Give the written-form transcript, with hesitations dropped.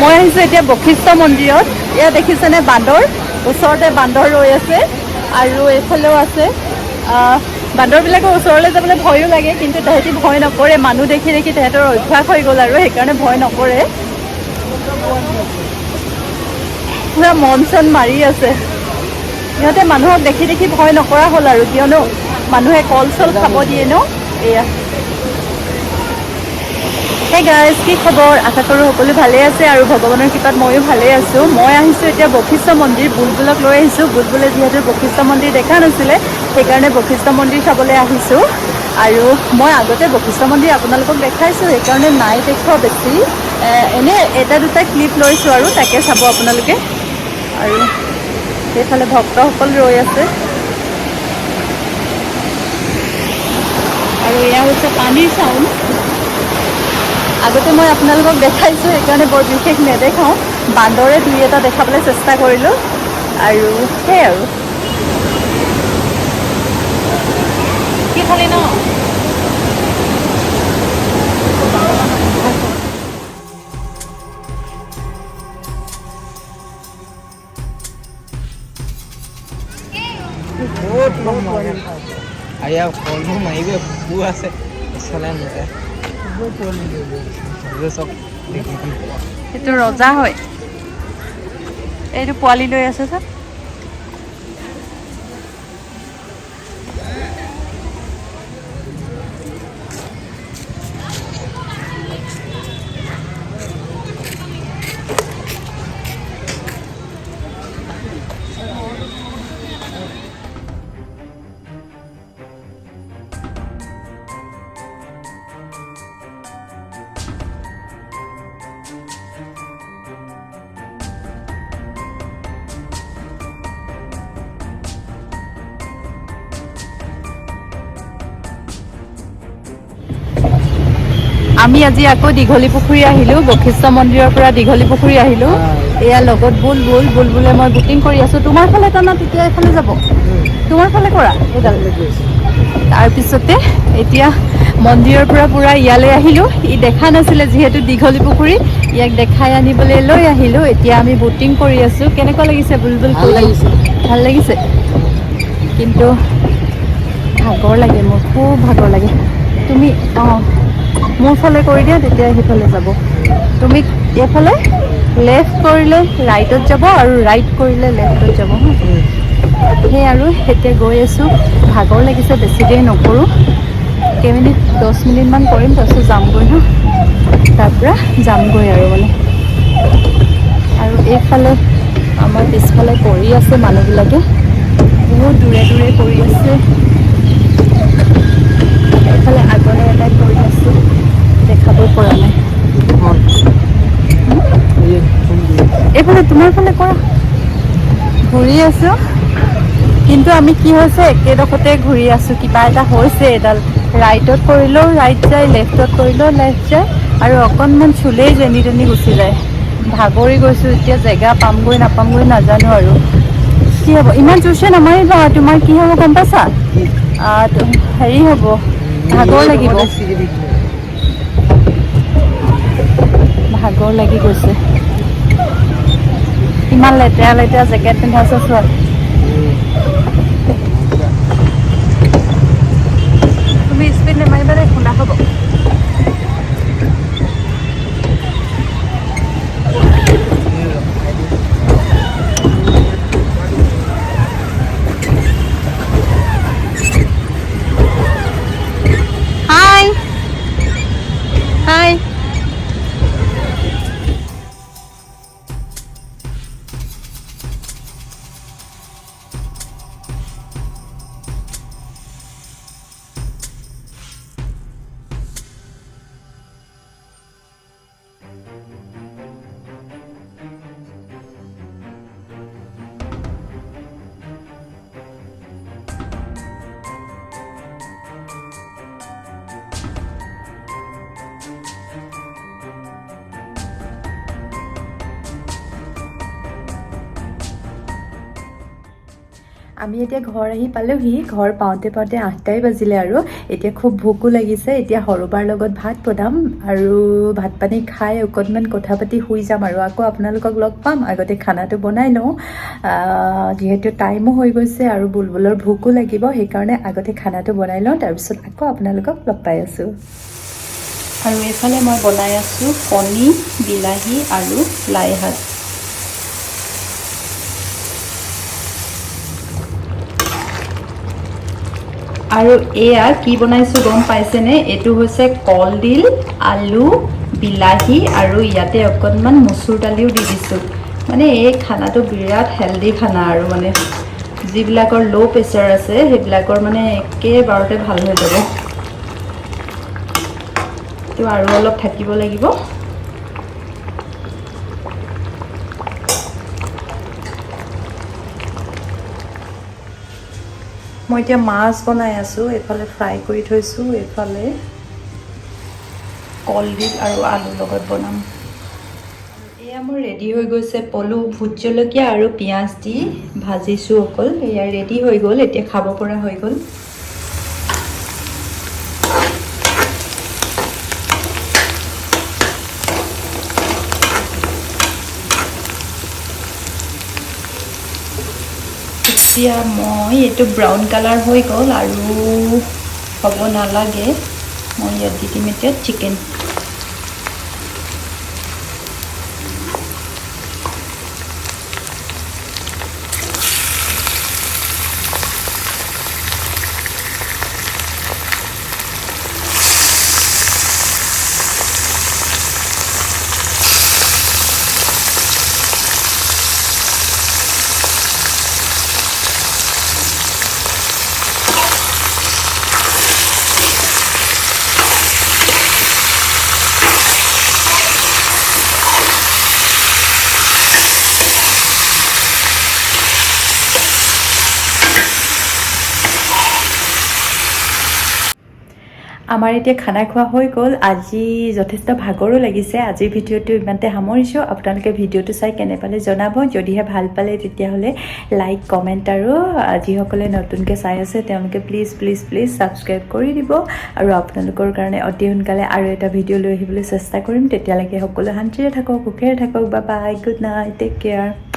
মই আহিছোঁ এতিয়া বশিষ্ঠ মন্দিৰত। এয়া দেখিছেনে বান্দৰ, ওচৰতে বান্দৰ ৰৈ আছে আৰু এইফালেও আছে। বান্দৰবিলাকৰ ওচৰলৈ যাবলৈ ভয়ো লাগে, কিন্তু তাহাঁতি ভয় নকৰে। মানুহ দেখি দেখি তাহাঁতৰ অভ্যাস হৈ গ'ল আৰু সেইকাৰণে ভয় নকৰে। পুৰা মন চন মাৰি আছে। সিহঁতে মানুহক দেখি দেখি ভয় নকৰা হ'ল আৰু, কিয়নো মানুহে কল চল খাব দিয়ে ন। এয়া হে গাইজ, কি খবৰ? আশা কৰোঁ সকলো ভালে আছে আৰু ভগৱানৰ কৃপাত ময়ো ভালে আছোঁ। মই আহিছোঁ এতিয়া বশিষ্ঠ মন্দিৰ, বুলবুলক লৈ আহিছোঁ। বুলবুলে যিহেতু বশিষ্ঠ মন্দিৰ দেখা নাছিলে, সেইকাৰণে বশিষ্ঠ মন্দিৰ চাবলৈ আহিছোঁ। আৰু মই আগতে বশিষ্ঠ মন্দিৰ আপোনালোকক দেখাইছোঁ, সেইকাৰণে নাই দেখুওৱা বেছি। এনেই এটা দুটা ক্লিপ লৈছোঁ আৰু তাকে চাব আপোনালোকে। আৰু সেইফালে ভক্তসকল ৰৈ আছে। আৰু এয়া হৈছে পানীৰ চাউণ্ড। আগতে মই আপোনালোকক দেখাইছোঁ, সেইকাৰণে বৰ বিশেষ নেদেখাওঁ। বান্দৰে দুই এটা দেখাবলৈ চেষ্টা কৰিলোঁ আৰু সেয়াই আৰু। কি খালি ন? আয়া কলমু মাৰিবে কুকুৰ আছে চলাই নাযায় চব। সেইটো ৰজা হয়, এইটো পোৱালি লৈ আছে যে। আমি আজি আকৌ দীঘলী পুখুৰী আহিলোঁ, বশিষ্ঠ মন্দিৰৰ পৰা দীঘলী পুখুৰী আহিলোঁ। এয়া লগত বুলবুলে মই বুকিং কৰি আছোঁ। তোমাৰ ফালে টানা, তেতিয়া এইফালে যাব। তোমাৰ ফালে কৰা এইডাল। তাৰপিছতে এতিয়া মন্দিৰৰ পৰা পূৰা ইয়ালৈ আহিলোঁ। ই দেখা নাছিলে যিহেতু দীঘলী পুখুৰী, ইয়াক দেখাই আনিবলৈ লৈ আহিলোঁ। এতিয়া আমি বুটিং কৰি আছোঁ। কেনেকুৱা লাগিছে বুলবুল? ভাল লাগিছে, কিন্তু ভাগৰ লাগে, মোৰ খুব ভাগৰ লাগে। তুমি মোৰ ফালে কৰি দিয়া, তেতিয়া সেইফালে যাব। তুমি এইফালে লেফ্ট কৰিলে ৰাইটত যাব আৰু ৰাইট কৰিলে লেফ্টত যাব। সেই আৰু এতিয়া গৈ আছোঁ। ভাগৰ লাগিছে, বেছি দেৰি নকৰোঁ, কেইমিনিট 10 মিনিটমান কৰিম, তাৰপিছত যামগৈ হা। তাৰপৰা যামগৈ আৰু মানে। আৰু এইফালে আমাৰ পিছফালে কৰি আছে মানুহবিলাকে, বহুত দূৰে দূৰে কৰি আছে। এইফালে আগলৈ এটাই কৰি আছে, দেখাবই পৰা নাই। এইফালে তোমাৰ ফালে কৰা, ঘূৰি আছোঁ। কিন্তু আমি কি হৈছে, একেডোখৰতে ঘূৰি আছোঁ। কিবা এটা হৈছে, এডাল ৰাইটত কৰিলেও ৰাইট যায়, লেফ্টত কৰিলেও লেফ্ট যায়, আৰু অকণমান চুলেই যেনি তেনি গুচি যায়। ভাগৰি গৈছোঁ, এতিয়া জেগা পামগৈ নাপামগৈ নাজানো আৰু কি হ'ব। ইমান জোৰছে নামাৰিবা, তোমাৰ কি হ'ব গম পাইছা? হেৰি হ'ব, ভাগৰ লাগিব। ভাগৰ লাগি গৈছে। ইমান লেতেৰা লেতেৰা জেকেট পিন্ধাইছে চোৱা। তুমি স্পীড নেমাৰিবা দেই, খুন্দা হ'ব। হাই হাই। আমি এতিয়া ঘৰ আহি পালোহি ঘৰ পাওঁতে 8টাই বাজিলে আৰু এতিয়া খুব ভোকো লাগিছে এতিয়া সৰুবাৰ লগত ভাত বনাম আৰু ভাত পানী খাই অকণমান কথা পাতি শুই যাম আৰু আকৌ আপোনালোকক লগ পাম আগতে খানাটো বনাই লওঁ যিহেতু টাইমো হৈ গৈছে আৰু বুলবুলৰ ভোকো লাগিব সেইকাৰণে আগতে খানাটো বনাই লওঁ তাৰপিছত আকৌ আপোনালোকক লগ পাই আছোঁ আৰু এইফালে মই বনাই আছোঁ কণী বিলাহী আৰু লাই শাক আৰু এয়া কি বনাইছোঁ গম পাইছেনে এইটো হৈছে কলডিল আলু বিলাহী আৰু ইয়াতে অকণমান মচুৰ দালিও দি দিছোঁ মানে এই খানাটো বিৰাট হেল্ডি খানা আৰু মানে যিবিলাকৰ ল' প্ৰেছাৰ আছে সেইবিলাকৰ মানে একেবাৰতে ভাল হৈ যাব তো আৰু অলপ থাকিব লাগিব মই এতিয়া মাছ বনাই আছোঁ এইফালে ফ্ৰাই কৰি থৈছোঁ এইফালে কলডিল আৰু আলুৰ লগত বনাম এয়া মোৰ ৰেডি হৈ গৈছে পলু ভোট জলকীয়া আৰু পিঁয়াজ দি ভাজিছোঁ অকল এয়া ৰেডি হৈ গ'ল এতিয়া খাব পৰা হৈ গ'ল এতিয়া মই এইটো ব্ৰাউন কালাৰ হৈ গ'ল আৰু হ'ব নালাগে মই ইয়াত দি দিম এতিয়া চিকেন আমাৰ এতিয়া খানা খোৱা হৈ গ'ল আজি যথেষ্ট ভাগৰো লাগিছে আজিৰ ভিডিঅ'টো ইমানতে সামৰিছোঁ আপোনালোকে ভিডিঅ'টো চাই কেনে পালে জনাব যদিহে ভাল পালে তেতিয়াহ'লে লাইক কমেণ্ট আৰু যিসকলে নতুনকৈ চাই আছে তেওঁলোকে প্লিজ ছাবস্ক্ৰাইব কৰি দিব আৰু আপোনালোকৰ কাৰণে অতি সোনকালে আৰু এটা ভিডিঅ' লৈ আহিবলৈ চেষ্টা কৰিম তেতিয়ালৈকে সকলো শান্তিৰে থাকক সুখেৰে থাকক bye bye good night take care